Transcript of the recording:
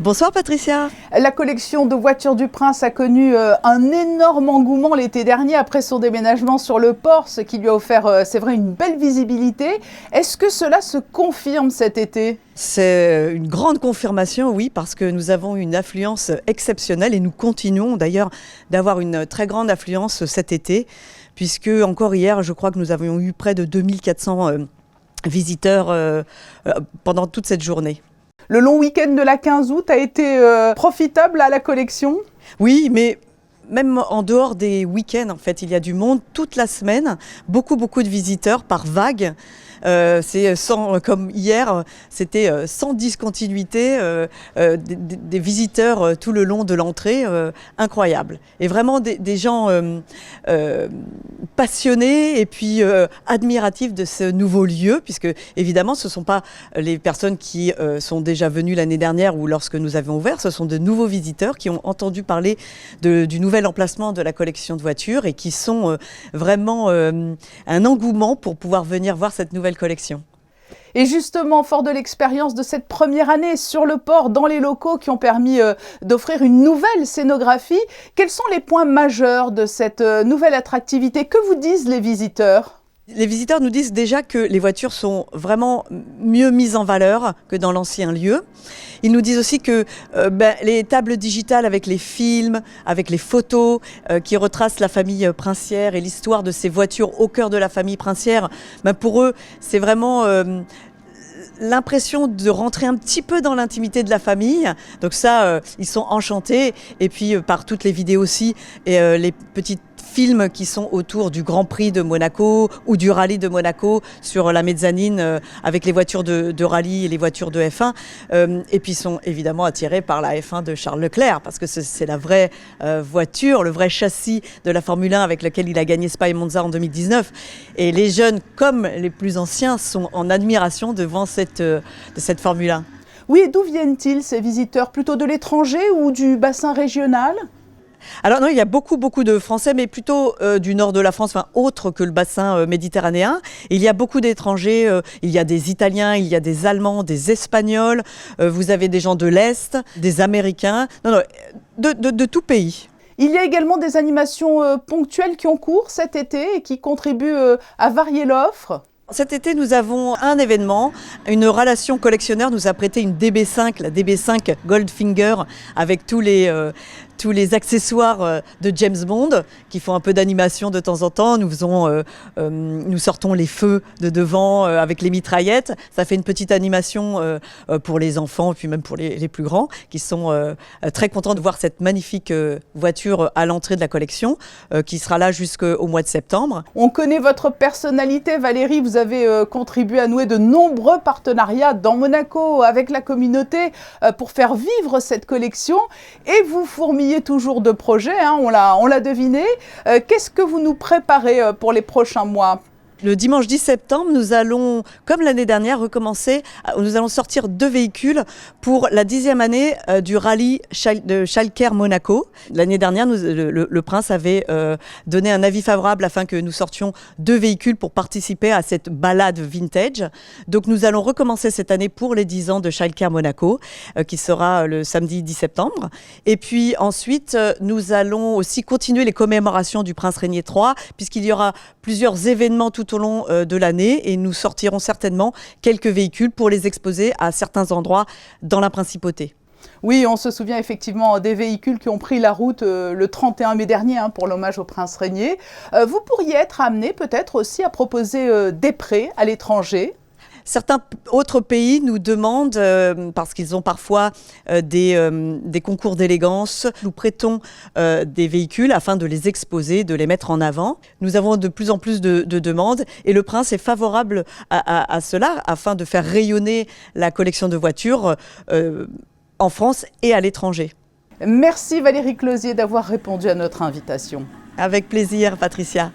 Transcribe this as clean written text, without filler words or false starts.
Bonsoir Patricia. La collection de voitures du Prince a connu un énorme engouement l'été dernier après son déménagement sur le port, ce qui lui a offert, c'est vrai, une belle visibilité. Est-ce que cela se confirme cet été ? C'est une grande confirmation, oui, parce que nous avons une affluence exceptionnelle et nous continuons d'ailleurs d'avoir une très grande affluence cet été, puisque encore hier, je crois que nous avions eu près de 2400 visiteurs pendant toute cette journée. Le long week-end de la 15 août a été profitable à la collection ? Oui, mais même en dehors des week-ends, en fait, il y a du monde toute la semaine, beaucoup de visiteurs par vague. C'est comme hier, c'était sans discontinuité, des visiteurs tout le long de l'entrée, incroyable. Et vraiment des gens passionnés et puis admiratifs de ce nouveau lieu, puisque évidemment ce ne sont pas les personnes qui sont déjà venues l'année dernière ou lorsque nous avions ouvert, ce sont de nouveaux visiteurs qui ont entendu parler du nouvel emplacement de la collection de voitures et qui sont vraiment un engouement pour pouvoir venir voir cette nouvelle collection. Et justement, fort de l'expérience de cette première année sur le port, dans les locaux qui ont permis d'offrir une nouvelle scénographie, quels sont les points majeurs de cette nouvelle attractivité ? Que vous disent les visiteurs ? Les visiteurs nous disent déjà que les voitures sont vraiment mieux mises en valeur que dans l'ancien lieu. Ils nous disent aussi que les tables digitales avec les films, avec les photos qui retracent la famille princière et l'histoire de ces voitures au cœur de la famille princière, pour eux, c'est vraiment l'impression de rentrer un petit peu dans l'intimité de la famille. Donc ça, ils sont enchantés. Et puis par toutes les vidéos aussi et les petites films qui sont autour du Grand Prix de Monaco ou du rallye de Monaco sur la mezzanine avec les voitures de rallye et les voitures de F1 et puis sont évidemment attirés par la F1 de Charles Leclerc parce que c'est la vraie voiture, le vrai châssis de la Formule 1 avec lequel il a gagné Spa et Monza en 2019 et les jeunes comme les plus anciens sont en admiration devant cette Formule 1. Oui, et d'où viennent-ils ces visiteurs ? Plutôt de l'étranger ou du bassin régional ? Alors non, il y a beaucoup de Français, mais plutôt du nord de la France, autre que le bassin méditerranéen. Il y a beaucoup d'étrangers, il y a des Italiens, il y a des Allemands, des Espagnols, vous avez des gens de l'Est, des Américains, de tout pays. Il y a également des animations ponctuelles qui ont cours cet été et qui contribuent à varier l'offre. Cet été, nous avons un événement. Une relation collectionneur nous a prêté une DB5, la DB5 Goldfinger, avec tous les accessoires de James Bond qui font un peu d'animation de temps en temps. Nous sortons les feux de devant avec les mitraillettes. Ça fait une petite animation pour les enfants, puis même pour les plus grands, qui sont très contents de voir cette magnifique voiture à l'entrée de la collection, qui sera là jusqu'au mois de septembre. On connaît votre personnalité, Valérie. Vous avez contribué à nouer de nombreux partenariats dans Monaco avec la communauté pour faire vivre cette collection. Et vous fourmillez toujours de projets, on l'a deviné. Qu'est-ce que vous nous préparez pour les prochains mois ? Le dimanche 10 septembre, nous allons, comme l'année dernière, nous allons sortir 2 véhicules pour la 10e année du rallye de Schalker-Monaco. L'année dernière, le Prince avait donné un avis favorable afin que nous sortions 2 véhicules pour participer à cette balade vintage. Donc nous allons recommencer cette année pour les 10 ans de Schalker-Monaco, qui sera le samedi 10 septembre. Et puis ensuite, nous allons aussi continuer les commémorations du Prince Régnier III, puisqu'il y aura plusieurs événements tout au long de l'année et nous sortirons certainement quelques véhicules pour les exposer à certains endroits dans la principauté. Oui, on se souvient effectivement des véhicules qui ont pris la route le 31 mai dernier pour l'hommage au Prince Régnier. Vous pourriez être amené peut-être aussi à proposer des prêts à l'étranger ? Certains autres pays nous demandent, parce qu'ils ont parfois des concours d'élégance, nous prêtons des véhicules afin de les exposer, de les mettre en avant. Nous avons de plus en plus de demandes et le Prince est favorable à cela afin de faire rayonner la collection de voitures en France et à l'étranger. Merci Valérie Closier d'avoir répondu à notre invitation. Avec plaisir, Patricia.